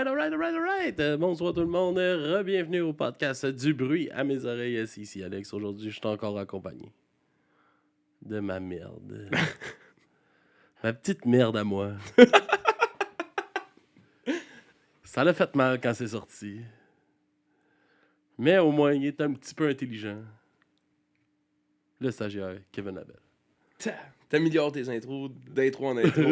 Alright. Bonsoir tout le monde. Re-bienvenue au podcast du bruit à mes oreilles. C'est ici Alex. Aujourd'hui, je suis encore accompagné de ma merde. Ma petite merde à moi. Ça l'a fait mal quand c'est sorti. Mais au moins, il est un petit peu intelligent. Le stagiaire, Kevin Abel. T'améliores tes intros d'intro en intro.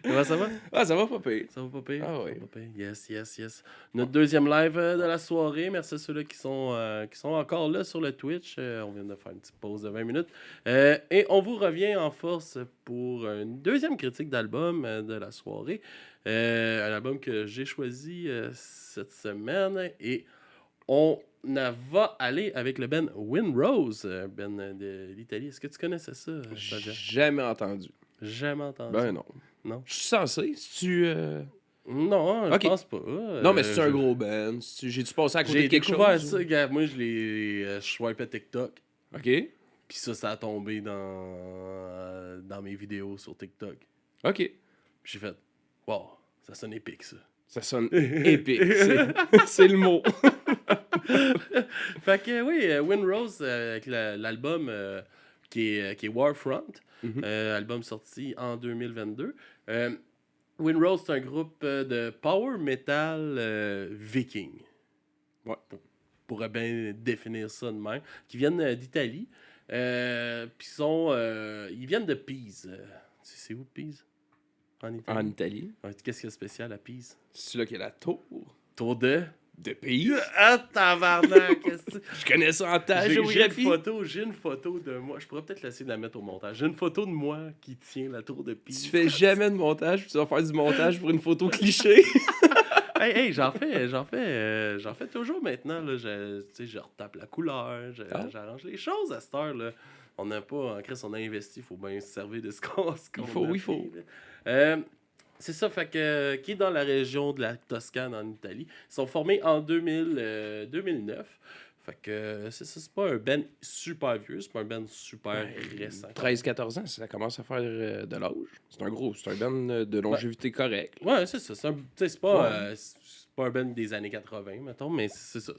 Comment ça va? Ah, ça va pas pire. Ça va pas pire? Ah oui. Ça va pas pire? Yes. Notre deuxième live de la soirée. Merci à ceux-là qui sont encore là sur le Twitch. On vient de faire une petite pause de 20 minutes. Et on vous revient en force pour une deuxième critique d'album de la soirée. Un album que j'ai choisi cette semaine. Et on va aller avec le band Windrose, band de l'Italie. Est-ce que tu connaissais ça, Stagiaire? Jamais entendu. Jamais entendu. Ben non. Non. Je suis censé. Si tu. Non, Ok. je pense pas. Non, mais c'est un gros band. J'ai-tu passé à côté J'ai de quelque découvert chose? ça, gars. Moi, je l'ai swipé TikTok. Ok. Puis ça a tombé dans mes vidéos sur TikTok. Ok. Puis j'ai fait, wow, ça sonne épique, ça. Ça sonne épique. C'est le mot. Fait que oui, Windrose, avec l'album qui est Warfront, album sorti en 2022. Windrose, c'est un groupe de power metal viking. Ouais. Pourrait bien définir ça de même. Qui viennent d'Italie. Puis ils viennent de Pise. C'est où Pise? En Italie. En Italie. Ouais, qu'est-ce qu'il y a de spécial à Pise? C'est là qu'il y a la tour. Tour de pays. Ah, tabarnak! Je connais ça en tâche J'ai géographie. une photo de moi. Je pourrais peut-être laisser de la mettre au montage. J'ai une photo de moi qui tient la tour de Pise. Tu fais jamais de montage, puis tu vas faire du montage pour une photo cliché. Hey, j'en fais toujours maintenant. Là. Je retape la couleur, j'arrange les choses à cette heure. Là. On n'a pas, en Chris, on a investi, il faut bien se servir de ce qu'on a. Il faut. C'est ça, fait que qui est dans la région de la Toscane en Italie. Ils sont formés en 2009. Fait que c'est ça, c'est pas un band super vieux, c'est pas un band super récent. 13-14 ans, ça commence à faire de l'âge. C'est un band de longévité correcte. Ouais, c'est ça. C'est pas un band des années 80, mettons, mais c'est ça.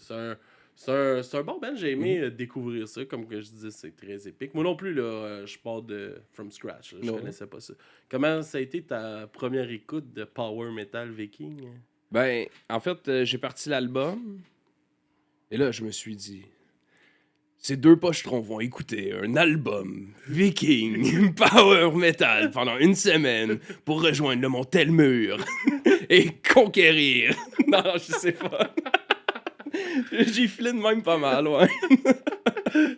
C'est un bon band. J'ai aimé découvrir ça. Comme que je disais, c'est très épique. Moi non plus, là, je pars de from scratch. Là, je connaissais pas ça. Comment ça a été ta première écoute de Power Metal Viking? Ben, en fait, j'ai parti l'album. Et là, je me suis dit... Ces deux pochetrons vont écouter un album viking power metal pendant une semaine pour rejoindre le mont Telmur et conquérir. Non, je sais pas. J'y fline même pas mal, ouais.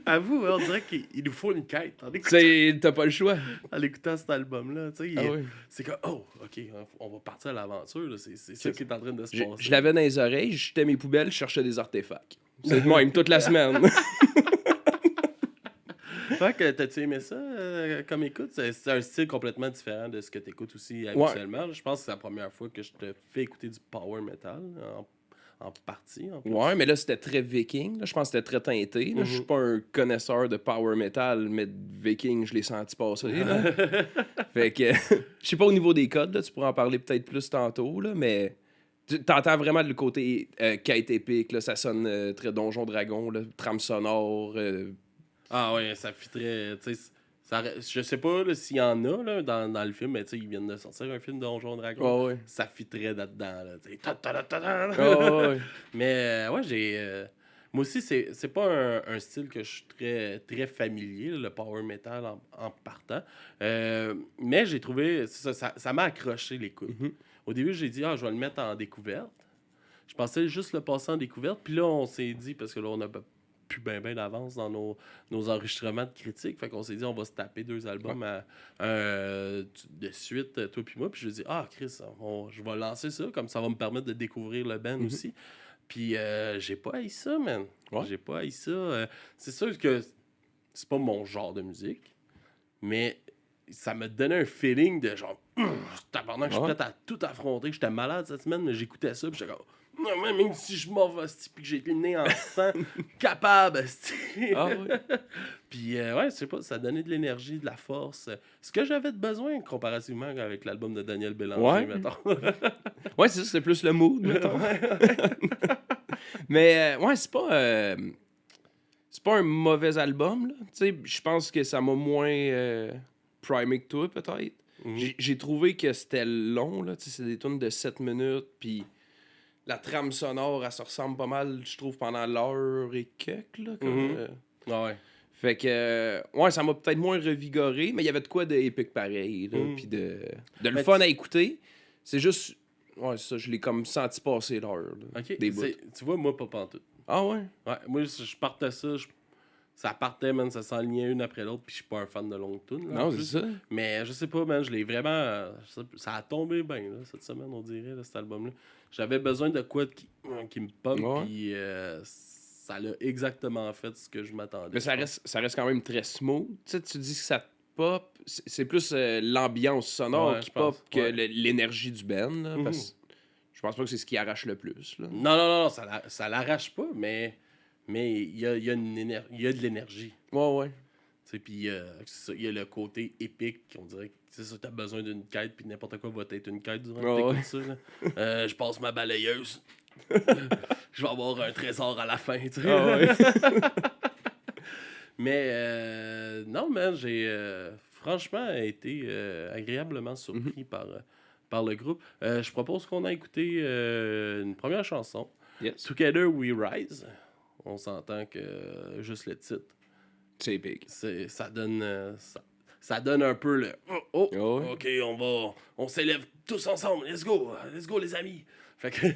Avoue, on dirait qu'il nous faut une quête. T'as pas le choix. En écoutant cet album-là, tu sais, Oui. c'est comme, ok, on va partir à l'aventure. Là. C'est ça qui est en train de se passer. Je l'avais dans les oreilles, je jetais mes poubelles, je cherchais des artefacts. C'est de même toute la semaine. Fait que t'as-tu aimé ça comme écoute? C'est un style complètement différent de ce que t'écoutes aussi habituellement. Ouais. Je pense que c'est la première fois que je te fais écouter du power metal en partie. En plus. Ouais, mais là, c'était très viking. Là. Je pense que c'était très teinté. Je suis pas un connaisseur de power metal, mais de viking, je l'ai senti passer. Là. Fait que, je sais pas au niveau des codes, là, tu pourras en parler peut-être plus tantôt, là, mais... T'entends vraiment le côté quête épique, là, ça sonne très Donjon Dragon, là, trame sonore. Ah ouais, ça fitterait, tu sais, je sais pas s'il y en a là, dans le film, mais tu sais, ils viennent de sortir un film de Donjon Dragon. Oh, ouais. Ça fitterait là-dedans, là, tu sais. Ouais. Mais ouais, moi aussi, c'est pas un style que je suis très, très familier, là, le power metal en partant. Mais j'ai trouvé, ça m'a accroché l'écoute. Mm-hmm. Au début, j'ai dit, je vais le mettre en découverte. Je pensais juste le passer en découverte. Puis là, on s'est dit, parce que là, on a plus bien d'avance dans nos enregistrements de critiques. Fait qu'on s'est dit, on va se taper 2 albums de suite, toi puis moi. Puis je me dis, Chris, je vais lancer ça. Comme ça va me permettre de découvrir le band aussi. Puis j'ai pas haï ça, man. Ouais. J'ai pas haï ça. C'est sûr que c'est pas mon genre de musique. Mais... ça me donnait un feeling de genre, tabarnak, je suis prêt à tout affronter. J'étais malade cette semaine, mais j'écoutais ça, puis j'étais comme, Non, même si je m'en vais, puis que j'ai été né en sang, capable, esti. Ah ouais. Puis, ouais, je sais pas, ça donnait de l'énergie, de la force. Ce que j'avais de besoin comparativement avec l'album de Daniel Bélanger, Ouais. mettons. Ouais, c'est ça, c'était plus le mood, mettons. Ouais. Mais ouais, c'est pas un mauvais album, là. Tu sais, je pense que ça m'a moins primé que toi, peut-être. J'ai trouvé que c'était long, là. Tu sais, c'est des tunes de 7 minutes, puis la trame sonore, elle se ressemble pas mal, je trouve, pendant l'heure et quelques, là. Comme, Ouais. Fait que, ouais, ça m'a peut-être moins revigoré, mais il y avait de quoi d'épique pareil, là, puis de le Mais fun à écouter. C'est juste, ouais, ça, je l'ai comme senti passer l'heure, là, Ok, des bouts. tu vois, moi, pas pantoute. Ah ouais? Ouais, moi, je partais ça, ça partait, man, ça s'enlignait une après l'autre, puis je suis pas un fan de longue tune. Non, c'est ça. Mais je sais pas, man, je l'ai vraiment. Ça a tombé bien, là, cette semaine, on dirait, là, cet album-là. J'avais besoin de quoi qui me pop, Ouais. puis ça l'a exactement fait ce que je m'attendais. Mais ça reste quand même très smooth. Tu sais, tu dis que ça te pop, c'est plus l'ambiance sonore Ouais, qui je pense, pop que ouais. l'énergie du band, là, parce que je pense pas que c'est ce qui arrache le plus, là. Non, ça l'arrache pas, mais il y a de l'énergie. Ouais. Tu sais, puis c'est ça, il y a le côté épique, on dirait que c'est ça, t'as besoin d'une quête, puis n'importe quoi va être une quête durant que t'écoutes ça. Là. Je passe ma balayeuse. Je vais avoir un trésor à la fin, tu sais. Ah ouais. Mais non, man, j'ai franchement été agréablement surpris par le groupe. Je propose qu'on a écouté une première chanson, Yes. Together We Rise. On s'entend que juste le titre, C'est épique. ça donne ça donne un peu le Ah ouais. OK, on s'élève tous ensemble. Let's go les amis. Fait que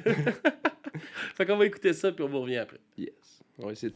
fait qu'on va écouter ça puis on vous revient après. Yes. Ouais, c'est...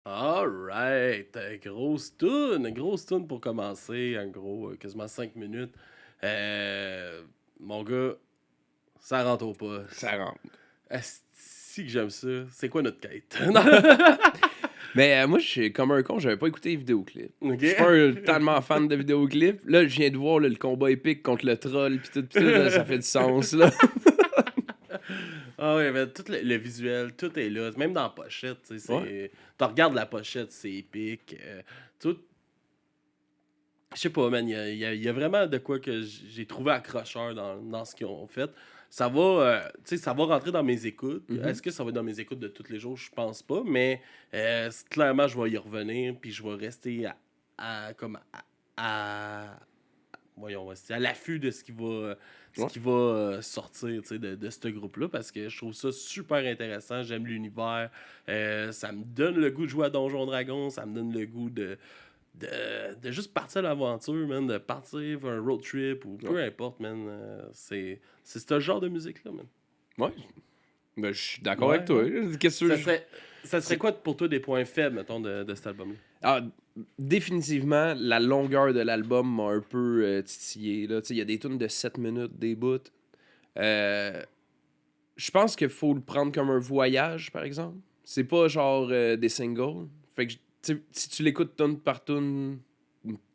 Alright, grosse tune pour commencer, en gros, quasiment 5 minutes. Mon gars, ça rentre au pas. Ça rentre. Si que j'aime ça, c'est quoi notre quête? Mais moi, je suis comme un con, j'avais pas écouté les vidéoclips. Ok. Je suis pas tellement fan de vidéoclips. Là, je viens de voir là, le combat épique contre le troll, pis tout, là, ça fait du sens, là. Ah ouais, mais tout le visuel, tout est là. Même dans la pochette, tu sais, Ouais. tu regardes la pochette, c'est épique. Tout... Je sais pas, man, il y a vraiment de quoi que j'ai trouvé accrocheur dans ce qu'ils ont fait. Ça va, tu sais, ça va rentrer dans mes écoutes. Mhm. Est-ce que ça va être dans mes écoutes de tous les jours? Je pense pas, mais clairement, je vais y revenir, puis je vais rester comme voyons, c'est à l'affût de ce qui va, sortir tu sais, de ce groupe-là parce que je trouve ça super intéressant. J'aime l'univers. Ça me donne le goût de jouer à Donjon Dragon. Ça me donne le goût de juste partir à l'aventure, man. De partir faire un road trip ou peu importe, man. C'est ce genre de musique-là, man. Ouais. Ben, je suis d'accord Ouais, avec toi. Qu'est-ce que Ça serait quoi pour toi des points faibles, mettons, de cet album-là? Ah, définitivement, la longueur de l'album m'a un peu titillé. Il y a des tunes de 7 minutes, des bouts. Je pense qu'il faut le prendre comme un voyage, par exemple. C'est pas genre des singles. Fait que, tu sais, si tu l'écoutes tune par tune,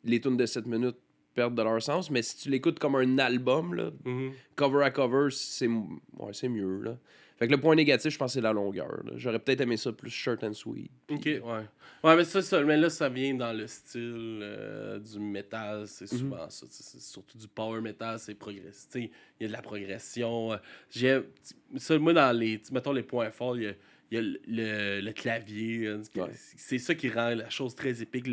les tunes de 7 minutes perdent de leur sens. Mais si tu l'écoutes comme un album, là, cover à cover, c'est mieux. Là. Fait que le point négatif, je pense, c'est la longueur. Là. J'aurais peut-être aimé ça plus short and sweet. Ok, ouais. Ouais, mais mais là, ça vient dans le style du métal, c'est souvent ça. C'est surtout du power metal, c'est progressif. Il y a de la progression. Moi, dans mettons, les points forts, il y a le clavier. C'est ça qui rend la chose très épique.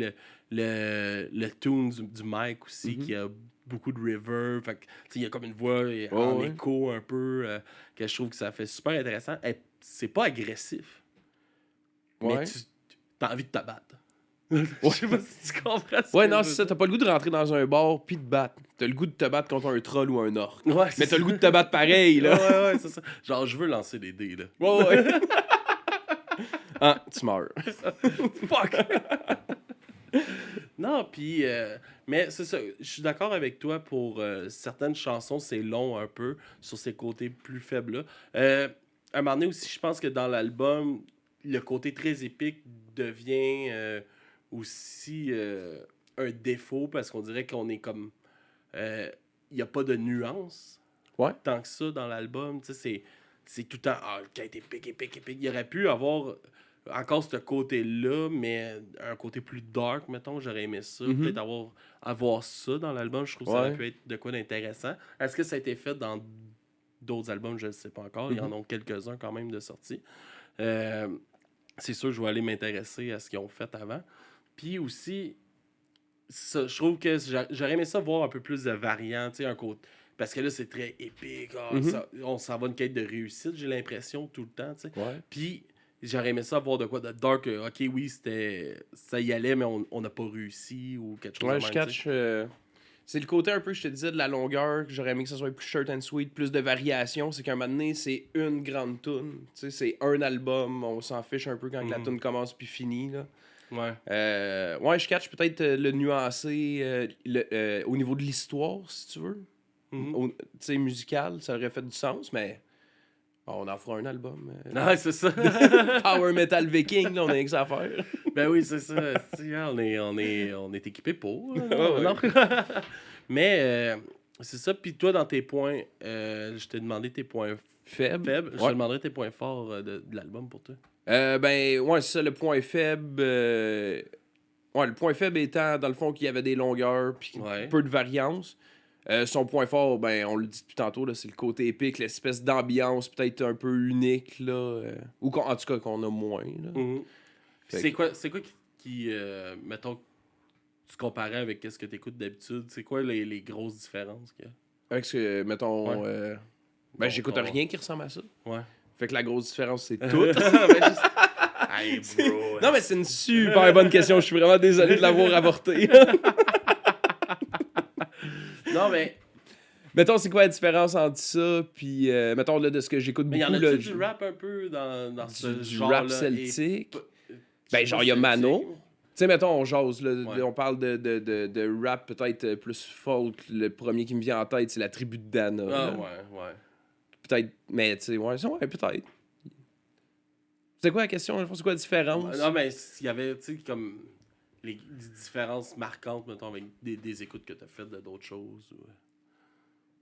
Le tune du mic aussi, qui a beaucoup de reverb. Fait que, il y a comme une voix en écho un peu, que je trouve que ça fait super intéressant. C'est pas agressif, mais tu as envie de te battre. Je sais pas si tu comprends ça. Ouais, non, c'est ça. T'as pas le goût de rentrer dans un bar puis de battre. T'as le goût de te battre contre un troll ou un orc. Ouais, mais t'as le goût de te battre pareil, là. Ouais, c'est ça. Genre, je veux lancer des dés, là. Ouais. Ah, tu meurs. Fuck! Non, puis... mais c'est ça, je suis d'accord avec toi pour certaines chansons, c'est long un peu, sur ces côtés plus faibles-là. À un moment donné aussi, je pense que dans l'album, le côté très épique devient aussi un défaut, parce qu'on dirait qu'on est comme... Il n'y a pas de nuance tant que ça dans l'album. Tu sais, c'est tout le temps... Ah, qui a été épique. Il aurait pu avoir... encore ce côté-là, mais un côté plus dark, mettons, j'aurais aimé ça. Peut-être avoir ça dans l'album, je trouve que ça aurait pu être de quoi d'intéressant. Est-ce que ça a été fait dans d'autres albums? Je ne sais pas encore. Il y en a quelques-uns quand même de sortie. C'est sûr que je vais aller m'intéresser à ce qu'ils ont fait avant. Puis aussi, ça, je trouve que j'aurais aimé ça voir un peu plus de variants, tu sais, un côté... Parce que là, c'est très épique. On s'en va une quête de réussite, j'ai l'impression, tout le temps, tu sais. Puis... J'aurais aimé ça voir de quoi de dark. Ok, oui, ça y allait, mais on n'a pas réussi ou quelque chose de même. Je catch. C'est le côté un peu, je te disais, de la longueur. J'aurais aimé que ça soit plus short and sweet, plus de variation. C'est qu'à un moment donné, c'est une grande toune. C'est un album. On s'en fiche un peu quand la toune commence puis finit. Là. Ouais, je catch peut-être le nuancer au niveau de l'histoire, si tu veux. Tu sais, musical, ça aurait fait du sens, mais... on en fera un album. Ouais, c'est ça. Power Metal Viking, là, on a rien que ça à faire. Ben oui, c'est ça. On est équipé pour. Mais c'est ça. Puis toi, dans tes points, je t'ai demandé tes points faibles. Je te demanderai tes points forts de l'album pour toi. Ben, ouais, c'est ça, le point faible. Le point faible étant, dans le fond, qu'il y avait des longueurs puis peu de variance. Son point fort, ben on le dit depuis tantôt, là, c'est le côté épique, l'espèce d'ambiance peut-être un peu unique, là, ou en tout cas qu'on a moins. Là. C'est quoi qui mettons, tu comparais avec ce que tu écoutes d'habitude, c'est quoi les grosses différences qu'il y a? Avec ce que, mettons, j'écoute rien qui ressemble à ça. Ouais. Fait que la grosse différence, c'est tout. Hey, bro. Non, mais c'est une super bonne question, je suis vraiment désolé de l'avoir avorté. Non, mais... Mettons, c'est quoi la différence entre ça puis mettons, là, de ce que j'écoute beaucoup... Mais y en a-tu du rap un peu dans ce genre-là? Du rap celtique? Ben, genre, il y a Mano. Tu sais, mettons, on jase, là, Ouais. on parle de rap peut-être plus folk. Le premier qui me vient en tête, c'est la tribu de Dana. Ah, là. ouais. Peut-être, mais tu sais, ouais, peut-être. C'est quoi la question? C'est quoi la différence? Non, mais s'il y avait, tu sais, comme des différences marquantes, mettons, avec des écoutes que tu as faites de d'autres choses. Ou...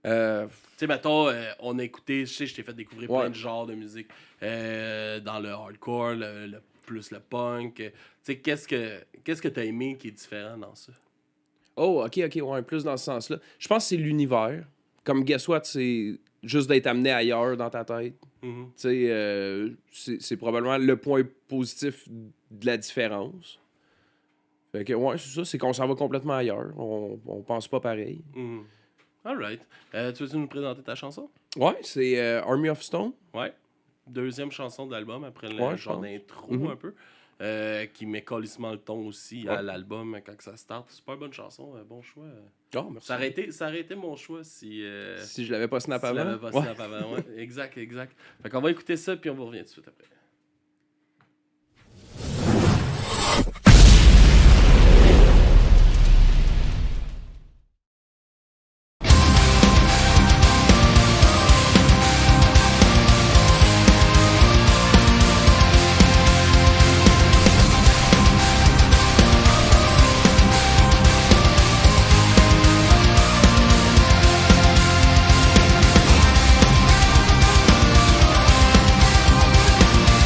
Tu sais, mettons, on a écouté, je sais, je t'ai fait découvrir plein de genres de musique dans le hardcore, plus le punk. Tu sais, qu'est-ce que tu as aimé qui est différent dans ça? Oh, ok, ouais, plus dans ce sens-là. Je pense que c'est l'univers. Comme Guess What, c'est juste d'être amené ailleurs dans ta tête. Mm-hmm. Tu sais, c'est probablement le point positif de la différence. Fait que, ouais, c'est ça, c'est qu'on s'en va complètement ailleurs. On pense pas pareil. Mm-hmm. Alright. Tu veux-tu nous présenter ta chanson? Ouais, c'est Army of Stone. Ouais. Deuxième chanson de l'album, après le Ouais, genre je pense. d'intro Mhm. un peu. Qui met colissement le ton aussi à l'album quand ça start. Super bonne chanson, bon choix. Oh, merci. Ça aurait été mon choix si Si je l'avais pas snap si je avant. l'avais pas snap avant. Ouais. Exact. Fait qu'on va écouter ça, puis on va revenir tout de suite après. Army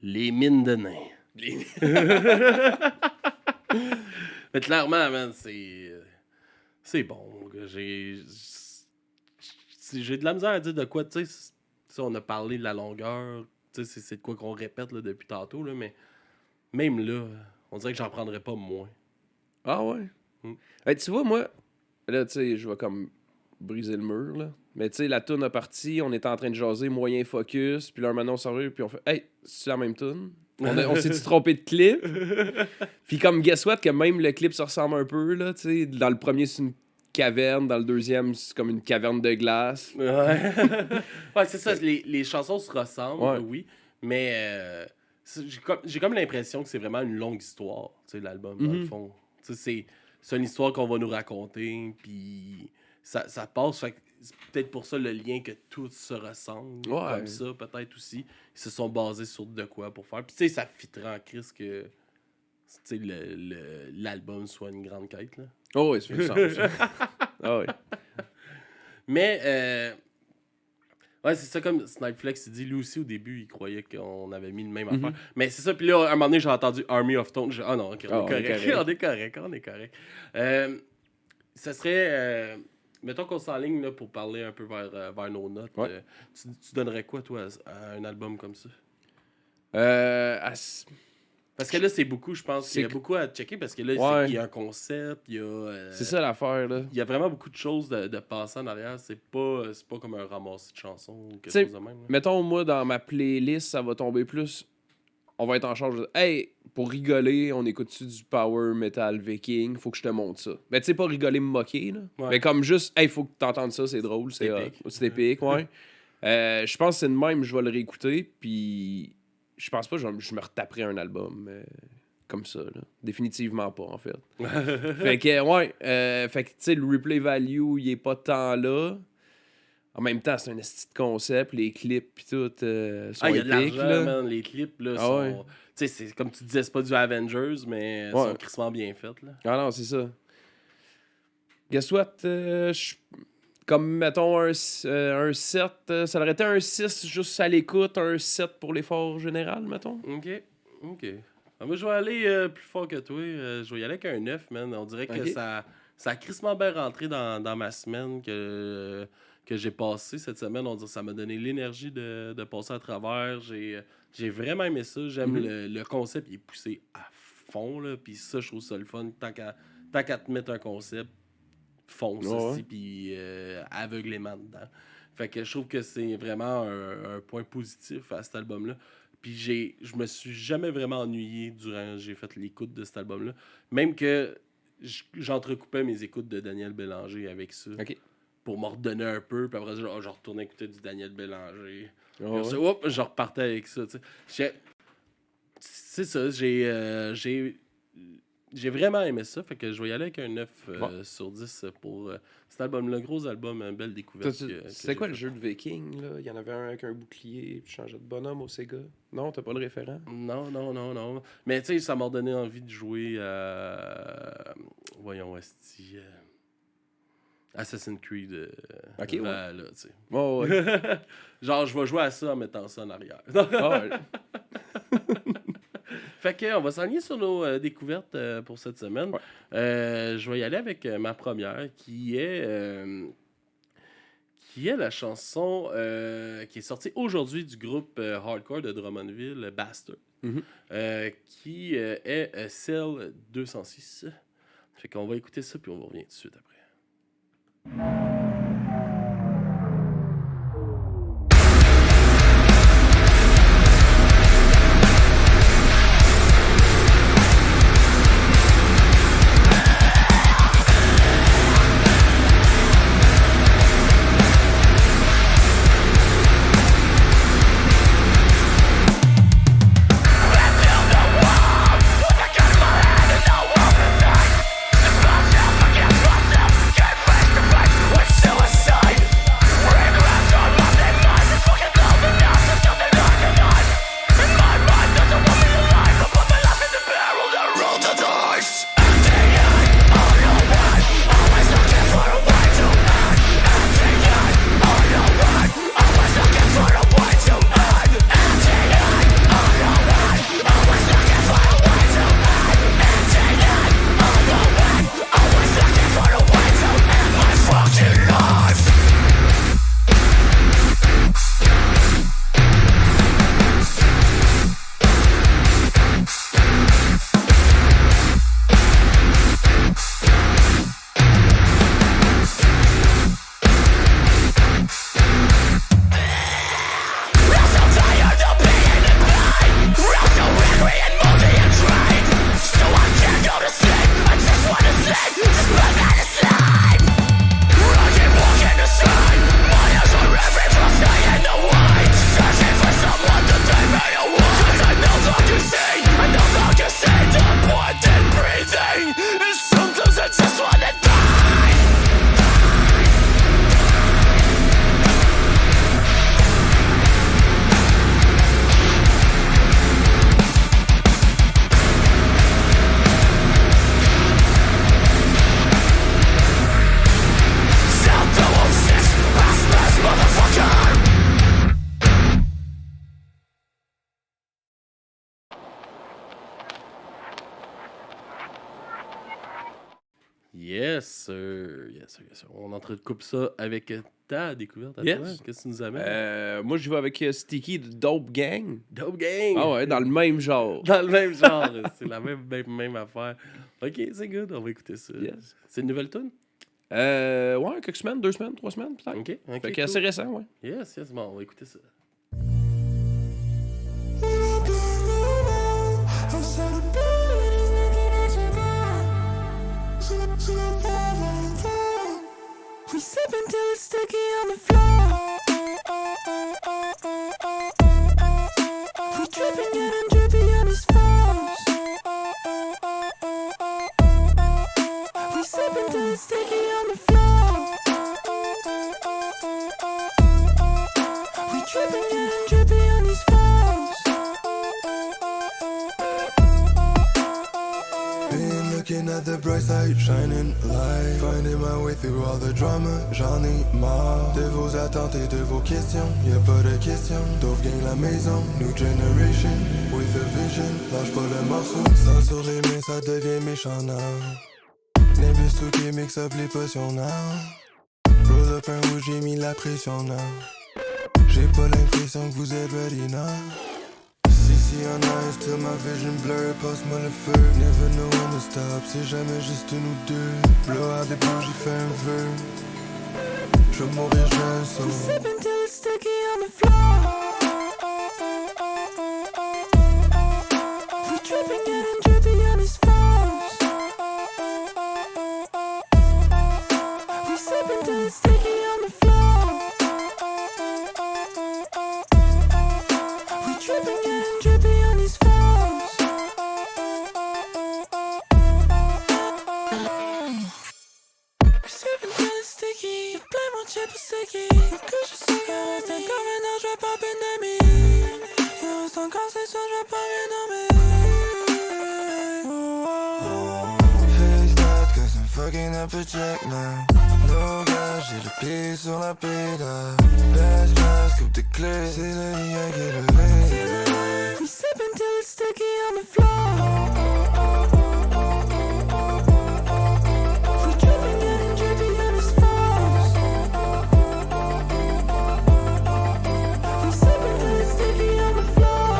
Les mines de nains. Mais clairement, man, c'est bon. J'ai de la misère à dire de quoi, tu sais. On a parlé de la longueur. Tu sais, c'est de quoi qu'on répète là, depuis tantôt, là, mais même là, on dirait que j'en prendrais pas moins. Ah ouais? Hey, tu vois, moi, là, tu sais, je vais comme briser le mur, là. Mais tu sais, la toune a parti, on était en train de jaser, moyen focus, puis là, maintenant, on s'en revient, puis on fait « Hey, c'est la même toune? » On s'est-tu trompé de clip? Puis comme, guess what, que même le clip se ressemble un peu, là, tu sais. Dans le premier, c'est une caverne, dans le deuxième, c'est comme une caverne de glace. Ouais, ouais, c'est ça, les chansons se ressemblent, Ouais. oui, mais j'ai comme l'impression que c'est vraiment une longue histoire, tu sais, l'album, dans le fond. Tu sais, c'est une histoire qu'on va nous raconter, puis ça passe, fait que c'est peut-être pour ça le lien que tout se ressemble, comme ça, peut-être aussi. Ils se sont basés sur de quoi pour faire. Puis tu sais, ça fitterait en crise que tu sais, l'album soit une grande quête, là. Oh oui, c'est ça. Ah oui. Mais, ouais, c'est ça, comme Snipeflex, il dit, lui aussi, au début, il croyait qu'on avait mis le même affaire. Mais c'est ça, puis là, à un moment donné, j'ai entendu Army of Tone. Ah non, ok, on est correct. Ça serait, mettons qu'on s'enligne là, pour parler un peu vers nos notes. Ouais. Tu donnerais quoi, toi, à un album comme ça? Parce que là, c'est beaucoup, je pense. Il y a beaucoup à checker parce que là, il y a un concept, il y a... c'est ça l'affaire, là. Il y a vraiment beaucoup de choses de passer en arrière. C'est pas comme un ramassis de chansons ou quelque chose de même. Là. Mettons, moi, dans ma playlist, ça va tomber plus... On va être en charge de... Hey, pour rigoler, on écoute-tu du power metal viking? Faut que je te montre ça. Mais tu sais, pas rigoler, me moquer, là. Ouais. Mais comme juste, hey, faut que t'entendes ça, c'est drôle, c'est épique, ouais. Je pense que c'est de même, je vais le réécouter, puis... Je pense pas que je me retaperai un album comme ça, là. Définitivement pas, en fait. Fait que, ouais. Fait que, tu sais, le replay value, il est pas tant là. En même temps, c'est un esti de concept. Les clips, pis tout, sont il y a de épiques, l'argent, là. Man. Les clips, là, sont... Ouais. Tu sais, c'est comme tu disais, c'est pas du Avengers, mais sont crissement bien faits, là. Ah non, c'est ça. Guess what? Comme, mettons, un 7, ça aurait été un 6 juste à l'écoute, un 7 pour l'effort général, mettons. OK. Moi, je vais aller plus fort que toi. Je vais y aller avec un 9, man. On dirait que ça a crissement bien rentré dans ma semaine que j'ai passée cette semaine. On dirait que ça m'a donné l'énergie de passer à travers. J'ai vraiment aimé ça. J'aime le concept. Il est poussé à fond, là. Puis ça, je trouve ça le fun. Tant qu'à te mettre un concept, fonce aussi, puis aveuglément dedans. Fait que je trouve que c'est vraiment un point positif à cet album-là. Puis je me suis jamais vraiment ennuyé durant j'ai fait l'écoute de cet album-là. Même que j'entrecoupais mes écoutes de Daniel Bélanger avec ça. Okay. Pour me redonner un peu. Puis après, je retournais écouter du Daniel Bélanger. Oh, je repartais avec ça. C'est ça, j'ai vraiment aimé ça, fait que je vais y aller avec un 9 sur 10 pour cet album-là. Gros album, une belle découverte. C'était quoi le jeu de Viking, là? Il y en avait un avec un bouclier, puis changeait de bonhomme au Sega. Non, t'as pas le référent? Non. Mais tu sais, ça m'a donné envie de jouer à... Voyons, Assassin's Creed. Ok, là, tu sais. Oh, ouais. Genre, je vais jouer à ça en mettant ça en arrière. Fait que, on va s'enligner sur nos découvertes pour cette semaine. Ouais. Je vais y aller avec ma première, qui est la chanson qui est sortie aujourd'hui du groupe hardcore de Drummondville, Bastard, qui est Cell 206. Fait qu'on va écouter ça, puis on va revenir tout de suite après. What's Yes, sir. Yes, sir, yes, sir. On est en train de couper ça avec ta découverte à Yes. toi. Qu'est-ce que tu nous amènes? Moi, je vais avec Sticky de Dope Gang. Dope Gang! Ah ouais, dans le même genre. Dans le même genre. C'est la même affaire. Ok, c'est good. On va écouter ça. Yes. C'est une nouvelle tune? Ouais, quelques semaines, 2 semaines, 3 semaines, peut-être. Ok, ok. Fait que assez récent, ouais. Yes, yes. Bon, on va écouter ça. We sip until it's sticky on the floor. We dripping getting drippy on his phones. We sip until it's sticky on the floor. We dripping getting drippy on his phones. Been looking at the bright side, shining light. Finding my way through all the drama, j'en ai marre. De vos attentes et de vos questions, y'a pas de question. Dope gang la maison, new generation, with a vision. Lâche pas le morceau, sans sur les mains, ça devient méchant now. Nimbus tout qui mix up les potions now. Roll up un rouge, j'ai mis la pression now. J'ai pas l'impression que vous êtes ready now. See on eyes till my vision blur, passe-moi le feu. Never know when to stop, c'est jamais juste une ou deux. Blow out des bougies, fais un vœu. Je vais mourir, j'ai un We saut. sip until it's sticky on the floor. We dripping getting drippy on his phones. We sip until it's sticky on the floor. We dripping getting drippy on his phones. We sip until it's sticky. Plein mon chip est sticky. Que je sais que reste comme un an, je vais pas pénémer. Il reste encore 6 soirs, je vais pas rien nommer. Face that, cause I'm fucking up a check now. No gars, j'ai le pied sur la pédale. Passe, coupe de clés, c'est le lien qui est levé. We sip until it's sticky on the floor. We dripping getting drippy on his phones. We sip until it's sticky on the floor.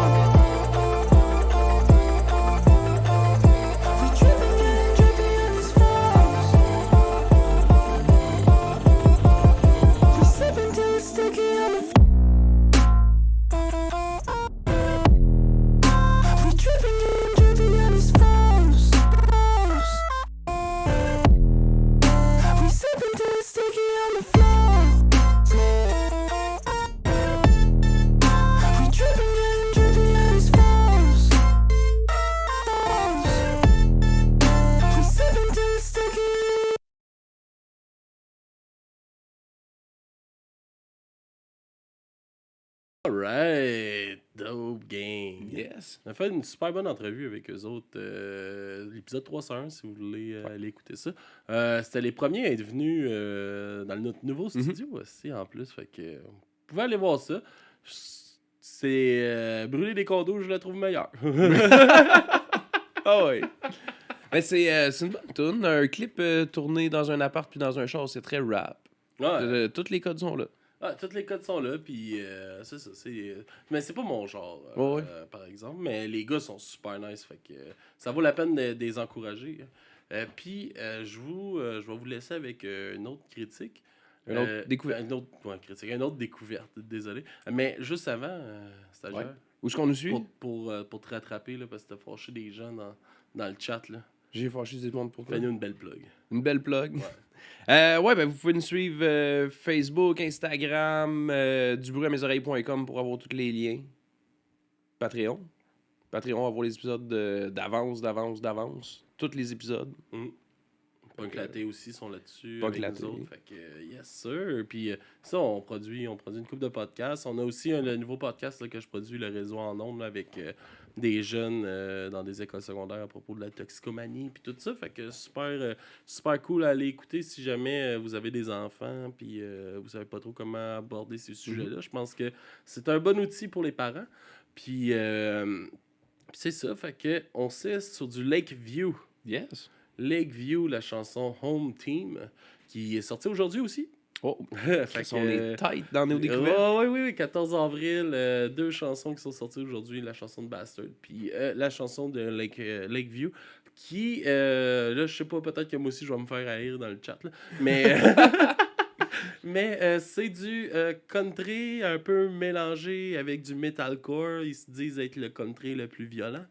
We dripping getting drippy on his phones. We sip until it's sticky on the floor. We dripping getting drippy on his phones. We sip until it's sticky on the floor. We dripping getting drippy on his phones. We sip until it's sticky. Alright, Dope Gang. Yes. On a fait une super bonne entrevue avec eux autres. L'épisode 301, si vous voulez aller écouter ça. C'était les premiers à être venus dans notre nouveau studio aussi, en plus. Fait que vous pouvez aller voir ça. C'est Brûler des condos, je la trouve meilleure. Ah ouais. Mais c'est une bonne tune. Un clip tourné dans un appart puis dans un char, c'est très rap. Ouais. Toutes les codes sont là. Ah, tous les codes sont là, puis c'est ça. Mais c'est pas mon genre, Ouais. par exemple. Mais les gars sont super nice, fait que ça vaut la peine de les encourager. Puis je vais vous laisser avec une autre critique. Une autre découverte. Une autre découverte, désolé. Mais juste avant, stagiaire, Ouais. Où est-ce qu'on nous suit? pour te rattraper, là, parce que t'as fâché des gens dans le chat, là. J'ai fâché du monde pour toi. Fais-nous une belle plug. Une belle plug. Ouais. Ben vous pouvez nous suivre Facebook, Instagram, dubruitàmesoreilles.com pour avoir tous les liens. Patreon. Patreon, avoir les épisodes d'avance. Tous les épisodes. Punk Latte aussi sont là-dessus Punk avec Latte. nous autres. Fait que, yes sir. Puis ça, on produit une couple de podcasts. On a aussi le nouveau podcast là, que je produis, le réseau en ondes, là, avec des jeunes dans des écoles secondaires à propos de la toxicomanie puis tout ça. Fait que super cool à aller écouter si jamais vous avez des enfants puis vous savez pas trop comment aborder ces sujets-là. Je pense que c'est un bon outil pour les parents. Puis c'est ça. Fait que on sait sur du Lakeview. Yes. Lakeview, la chanson Home Team, qui est sortie aujourd'hui aussi. Oh, Fait on est tight dans nos Oh, découvertes. oui, 14 avril, 2 chansons qui sont sorties aujourd'hui, la chanson de Bastard, puis la chanson de Lakeview, qui, là, je sais pas, peut-être que moi aussi, je vais me faire haïr dans le chat, là, mais... Mais c'est du country un peu mélangé avec du metalcore. Ils se disent être le country le plus violent.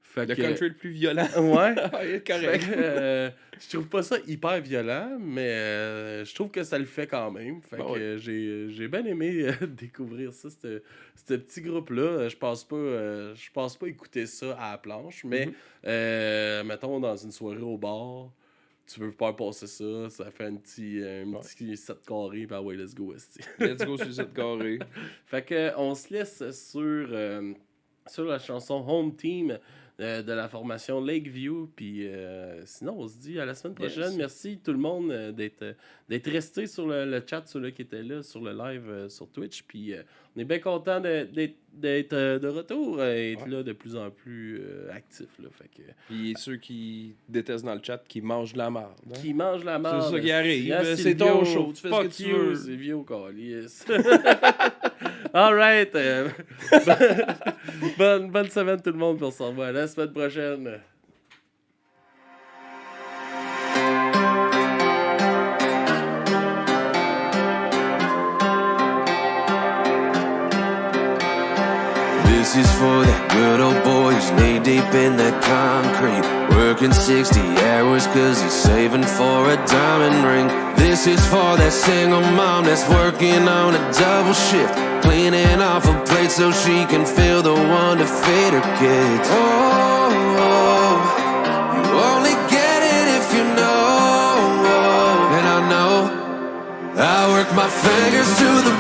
Fait Le que- country le plus violent. Ouais. Ouais, Fait correct. que, je trouve pas ça hyper violent, mais je trouve que ça le fait quand même. Fait Ben que ouais. j'ai bien aimé découvrir ça, ce petit groupe-là. Je pense pas écouter ça à la planche, mais mettons dans une soirée au bar, tu veux pas passer ça, ça fait un petit 7 carré, puis ouais, let's go, esti. Let's go sur cette carré. Fait que on se laisse sur la chanson Home Team de la formation Lakeview. Puis sinon, on se dit à la semaine prochaine. Yes. Merci tout le monde d'être resté sur le chat, ceux-là qui étaient là, sur le live sur Twitch. Puis on est bien content d'être de retour, être là de plus en plus actif. Là, fait que, Puis ceux qui détestent dans le chat, qui mangent de la merde. Hein? qui mange la marde. C'est ça qui arrive. Ah, C'est Silvio, ton show, tu fais ce fuck que tu you, veux. Silvio Callis. All right. Bonne semaine tout le monde, puis on se revoit à la semaine prochaine. This is for that good old boy who's knee deep in that concrete, working 60 hours cause he's saving for a diamond ring. This is for that single mom that's working on a double shift, cleaning off a plate so she can feel the one to feed her kids. Oh, you only get it if you know. And I know I work my fingers to the